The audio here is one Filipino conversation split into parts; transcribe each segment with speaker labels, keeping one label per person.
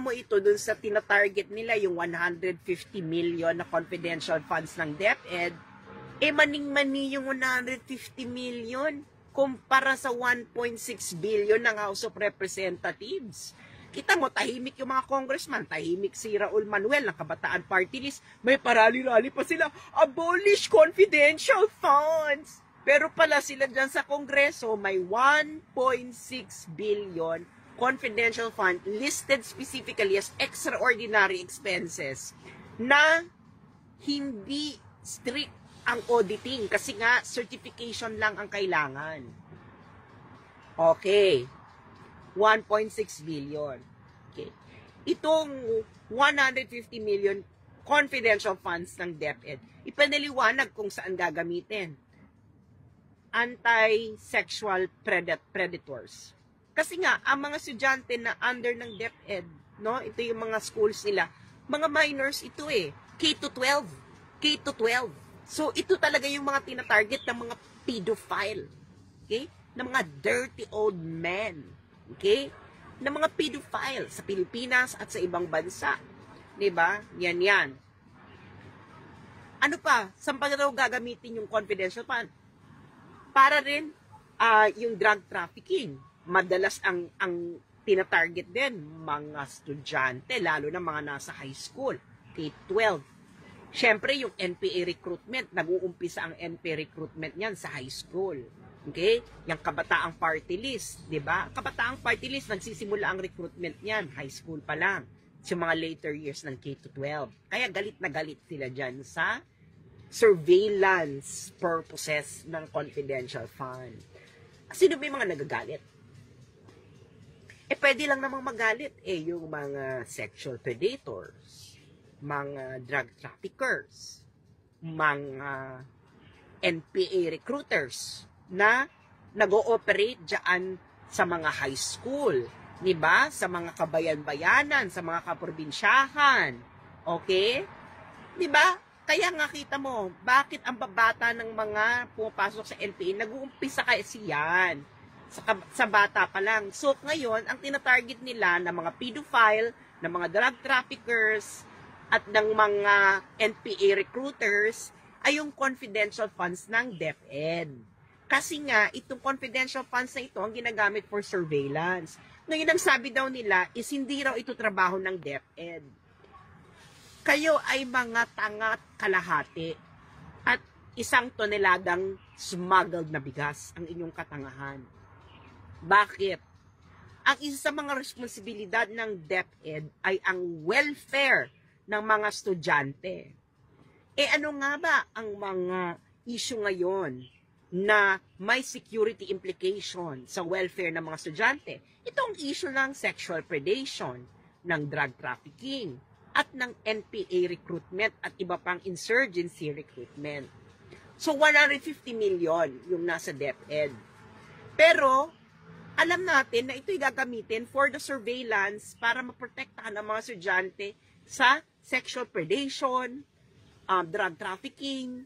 Speaker 1: mo ito dun sa tina-target nila, yung 150 million na confidential funds ng DepEd, maning-mani yung 150 million kumpara sa 1.6 billion ng House of Representatives. Kita mo, tahimik yung mga congressman, tahimik si Raul Manuel ng Kabataan Party List, may parali-rali pa sila, abolish confidential funds. Pero pala sila dyan sa Kongreso, may 1.6 billion confidential fund listed specifically as extraordinary expenses na hindi strict ang auditing kasi nga certification lang ang kailangan. Okay. 1.6 billion. Okay. Itong 150 million confidential funds ng DepEd, ipanaliwanag kung saan gagamitin. Anti-sexual predators. Kasi nga, ang mga estudyante na under ng DepEd, no, ito yung mga schools nila, mga minors ito K-12. K-12. So, ito talaga yung mga tina-target ng mga pedophile. Okay? Ng mga dirty old men. Okay? Ng mga pedophile sa Pilipinas at sa ibang bansa. Diba? Yan. Ano pa? Saan pa daw gagamitin yung confidential fund? Para rin yung drug trafficking. Madalas ang tina-target din mga estudyante, lalo na mga nasa high school, K-12. Siyempre, yung NPA recruitment, nag-uumpisa ang NPA recruitment niyan sa high school. Okay? Yung Kabataang Party List, di ba? Kabataang Party List, nagsisimula ang recruitment niyan, high school pa lang, sa mga later years ng K-12. Kaya galit na galit sila dyan sa surveillance purposes ng confidential fund. Sino ba yung mga nagagalit? Pwede lang namang magalit yung mga sexual predators, mga drug traffickers, mga NPA recruiters na nag-ooperate dyan sa mga high school, diba? Sa mga kabayan-bayanan, sa mga kaprobinsyahan. Okay? Diba? Kaya nga kita mo, bakit ang babata ng mga pumapasok sa NPA, nag-uumpisa kasi yan. Sa bata pa lang. So, ngayon, ang tinatarget nila ng mga pedophile, ng mga drug traffickers, at ng mga NPA recruiters, ay yung confidential funds ng DepEd. Kasi nga, itong confidential funds na ito, ang ginagamit for surveillance. Ngayon, ang sabi daw nila, is hindi raw ito trabaho ng DepEd. Kayo ay mga tangat kalahati at 1 toneladang smuggled na bigas ang inyong katangahan. Bakit? Ang isa sa mga responsibilidad ng DepEd ay ang welfare ng mga estudyante. Ano nga ba ang mga issue ngayon na may security implication sa welfare ng mga estudyante? Itong issue ng sexual predation, ng drug trafficking, at ng NPA recruitment at iba pang insurgency recruitment. So 150 million yung nasa DepEd. Pero alam natin na ito'y gagamitin for the surveillance para maprotektahan ang mga estudyante sa sexual predation, drug trafficking,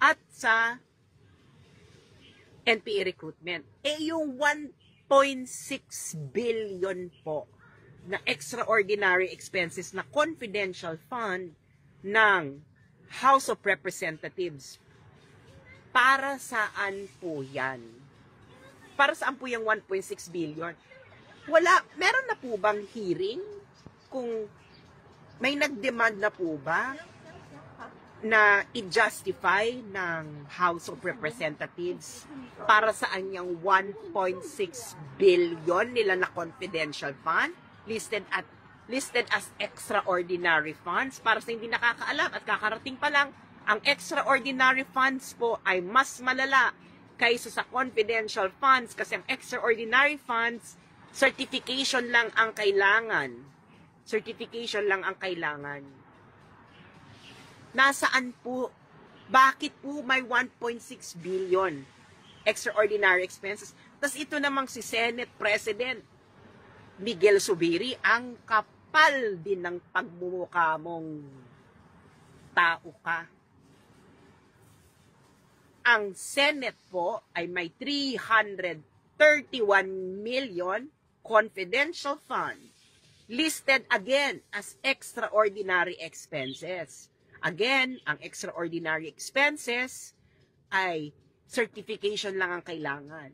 Speaker 1: at sa NPA recruitment. Yung 1.6 billion po na extraordinary expenses na confidential fund ng House of Representatives, para saan po yan? Para saan po yung 1.6 billion? Meron na po bang hearing? Kung may nag-demand na po ba na i-justify ng House of Representatives para saan yung 1.6 billion nila na confidential fund listed as extraordinary funds? Para sa hindi nakakaalam at kakarating pa lang, ang extraordinary funds po ay mas malala kaysa sa confidential funds kasi ang extraordinary funds, certification lang ang kailangan. Certification lang ang kailangan. Nasaan po? Bakit po may 1.6 billion extraordinary expenses? Tapos ito namang si Senate President Miguel Zubiri, ang kapal din ng pagmumukha mong tao ka. Ang Senate po ay may 331 million confidential fund listed again as extraordinary expenses. Again, ang extraordinary expenses ay certification lang ang kailangan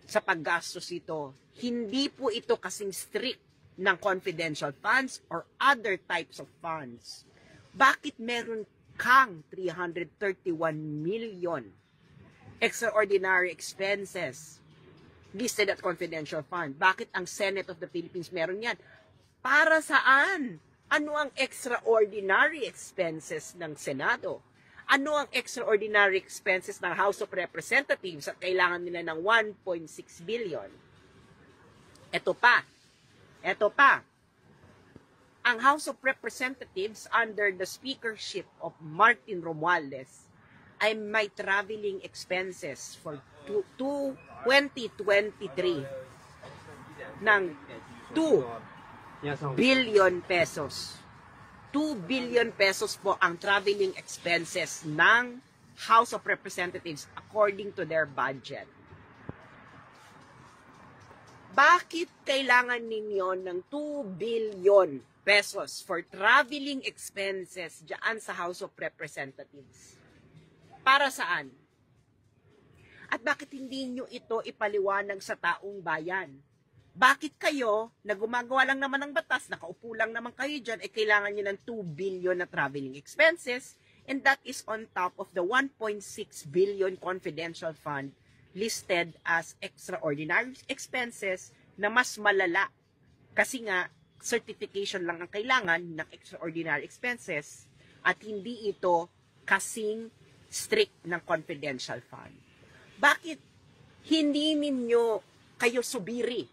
Speaker 1: sa paggastos ito. Hindi po ito kasing strict ng confidential funds or other types of funds. Bakit meron kang 331 million extraordinary expenses listed at confidential fund? Bakit ang Senate of the Philippines meron yan? Para saan? Ano ang extraordinary expenses ng Senado? Ano ang extraordinary expenses ng House of Representatives at kailangan nila ng 1.6 billion? Ito pa. Ang House of Representatives under the speakership of Martin Romualdez ay may traveling expenses for 2023 ng 2 billion pesos. 2 billion pesos po ang traveling expenses ng House of Representatives according to their budget. Bakit kailangan ninyo ng 2 billion pesos for traveling expenses diyan sa House of Representatives? Para saan? At bakit hindi nyo ito ipaliwanag sa taong bayan? Bakit kayo, na gumagawa lang naman ng batas, nakaupo lang naman kayo dyan, kailangan nyo ng 2 billion na traveling expenses, and that is on top of the 1.6 billion confidential fund listed as extraordinary expenses na mas malala. Kasi nga, certification lang ang kailangan ng extraordinary expenses at hindi ito kasing strict ng confidential fund. Bakit hindi ninyo kayo subiri?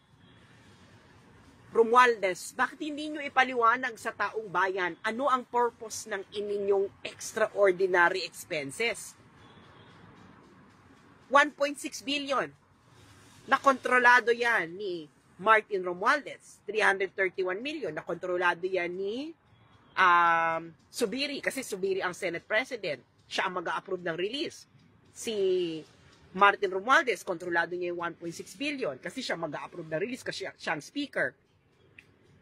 Speaker 1: Romualdez, bakit hindi nyo ipaliwanag sa taong bayan ano ang purpose ng ininyong extraordinary expenses? 1.6 billion. Nakontrolado yan ni Martin Romualdez. 331 million. Nakontrolado yan ni Subiri. Kasi Subiri ang Senate President. Siya ang mag-a-approve ng release. Si Martin Romualdez, kontrolado niya yung 1.6 billion. Kasi siya mag-a-approve ng release kasi siya ang speaker.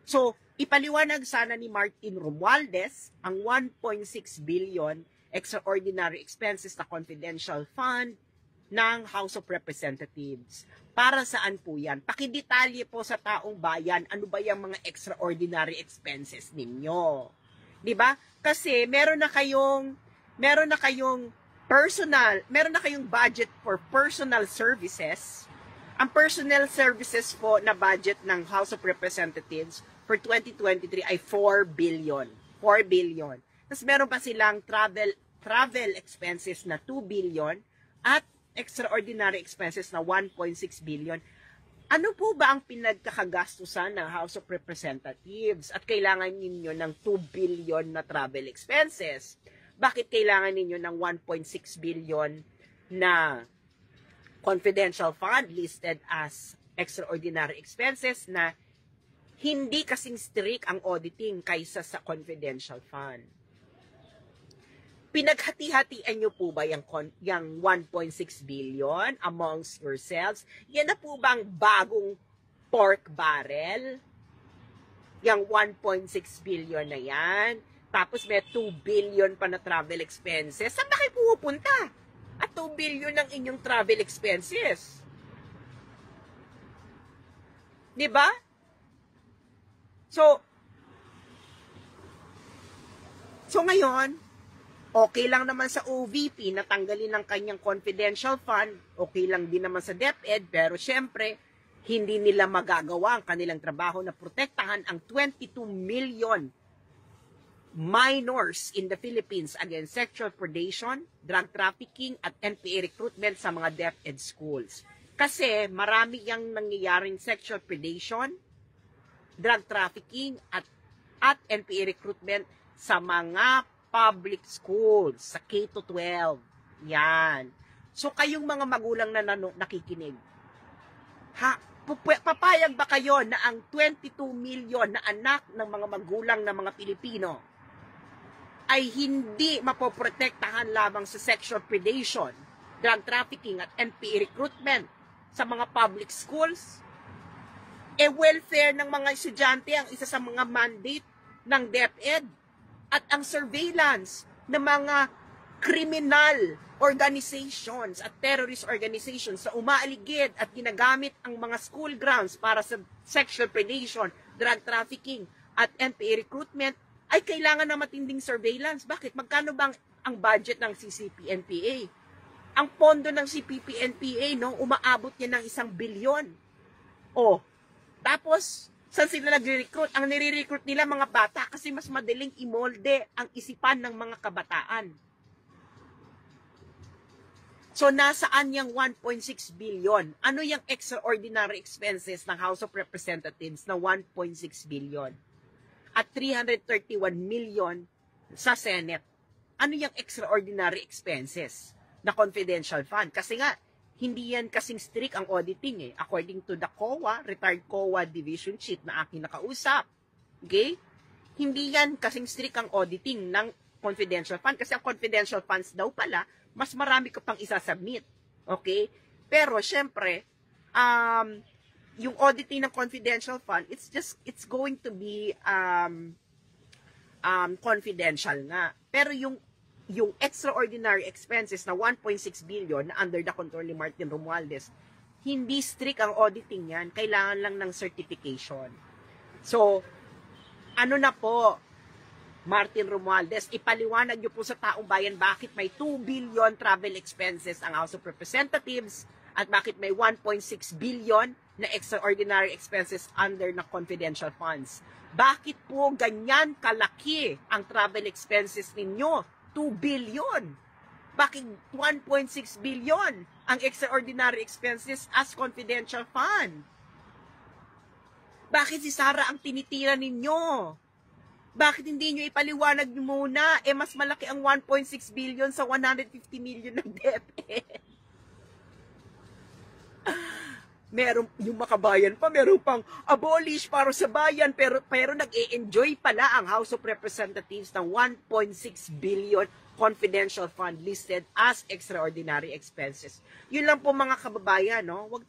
Speaker 1: So, ipaliwanag sana ni Martin Romualdez ang 1.6 billion extraordinary expenses na confidential fund ng House of Representatives. Para saan po yan? Pakidetalye po sa taong bayan, ano ba yung mga extraordinary expenses ninyo? 'Di ba? Kasi meron na kayong budget for personal services. Ang personal services po na budget ng House of Representatives for 2023 ay 4 billion. 4 billion. Tapos meron pa silang travel expenses na 2 billion at extraordinary expenses na 1.6 billion. Ano po ba ang pinagkakagastusan ng House of Representatives at kailangan ninyo ng 2 billion na travel expenses? Bakit kailangan ninyo ng 1.6 billion na confidential fund listed as extraordinary expenses na hindi kasing strict ang auditing kaysa sa confidential fund? Pinaghati-hatian nyo po ba yung 1.6 billion amongst yourselves? Yan na po bang bagong pork barrel? Yung 1.6 billion na yan? Tapos may 2 billion pa na travel expenses? Saan ba kayo pupunta? At 2 billion ng inyong travel expenses? Diba? So ngayon, okay lang naman sa OVP na tanggalin ng kanyang confidential fund, okay lang din naman sa DepEd, pero syempre, hindi nila magagawa ang kanilang trabaho na protektahan ang 22 million minors in the Philippines against sexual predation, drug trafficking, at NPA recruitment sa mga DepEd schools. Kasi marami yung nangyayaring sexual predation, drug trafficking, at NPA recruitment sa mga public schools, sa K-12. Yan. So, kayong mga magulang na nakikinig, papayag ba kayo na ang 22 million na anak ng mga magulang ng mga Pilipino ay hindi mapoprotektahan lamang sa sexual predation, drug trafficking, at NPA recruitment sa mga public schools? welfare ng mga estudyante ang isa sa mga mandate ng DepEd at ang surveillance ng mga criminal organizations at terrorist organizations na umaaligid at ginagamit ang mga school grounds para sa sexual predation, drug trafficking at NPA recruitment ay kailangan ng matinding surveillance. Bakit? Magkano bang ang budget ng CCP-NPA? Ang pondo ng CCP-NPA, no, umaabot niya ng 1 bilyon. O, tapos, saan sila nagre-recruit? Ang nire-recruit nila mga bata kasi mas madaling imolde ang isipan ng mga kabataan. So, nasaan yung 1.6 billion? Ano yung extraordinary expenses ng House of Representatives na 1.6 billion? At 331 million sa Senate. Ano yung extraordinary expenses na confidential fund? Kasi nga, hindi yan kasing strict ang auditing eh. According to the COA, retired COA division chief na aking nakausap. Okay? Hindi yan kasing strict ang auditing ng confidential fund. Kasi ang confidential funds daw pala, mas marami ka pang isasubmit. Okay? Pero, syempre, yung auditing ng confidential fund, it's going to be confidential nga. Pero yung extraordinary expenses na 1.6 billion na under the control ni Martin Romualdez, hindi strict ang auditing yan. Kailangan lang ng certification. So, ano na po, Martin Romualdez, ipaliwanag niyo po sa taong bayan bakit may 2 billion travel expenses ang House of Representatives at bakit may 1.6 billion na extraordinary expenses under na confidential funds. Bakit po ganyan kalaki ang travel expenses ninyo? 2 billion. Bakit 1.6 billion ang extraordinary expenses as confidential fund? Bakit si Sara ang tinitira ninyo? Bakit hindi nyo ipaliwanag muna? Mas malaki ang 1.6 billion sa 150 million ng DepEd. Meron yung makabayan pa, meron pang abolish para sa bayan, pero nag-e-enjoy pala ang House of Representatives ng 1.6 billion confidential fund listed as extraordinary expenses. Yun lang po mga kababayan, no? Huwag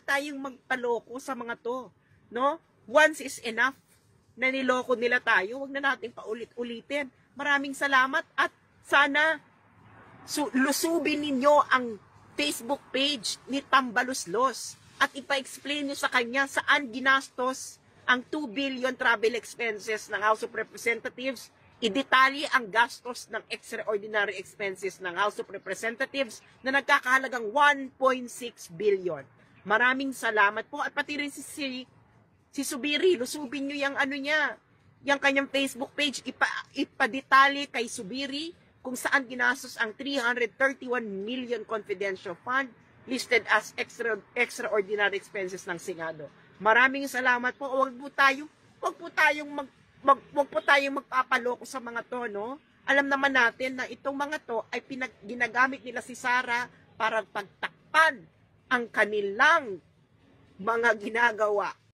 Speaker 1: tayong magpaloko sa mga to, no? Once is enough na niloko nila tayo, huwag na natin paulit-ulitin. Maraming salamat at sana lusubin ninyo ang Facebook page ni Tambaluslos at ipa-explain nyo sa kanya saan ginastos ang 2 billion travel expenses ng House of Representatives. Idetalye ang gastos ng extraordinary expenses ng House of Representatives na nagkakahalagang 1.6 billion. Maraming salamat po at pati rin si Subiri, lusubin nyo yung yung kanyang Facebook page, ipadetalye kay Subiri kung saan ginastos ang 331 million confidential fund listed as extraordinary expenses ng Senado. Maraming salamat po. Huwag po tayong magpapaloko sa mga to, no? Alam naman natin na itong mga to ay ginagamit nila si Sara para pagtakpan ang kanilang mga ginagawa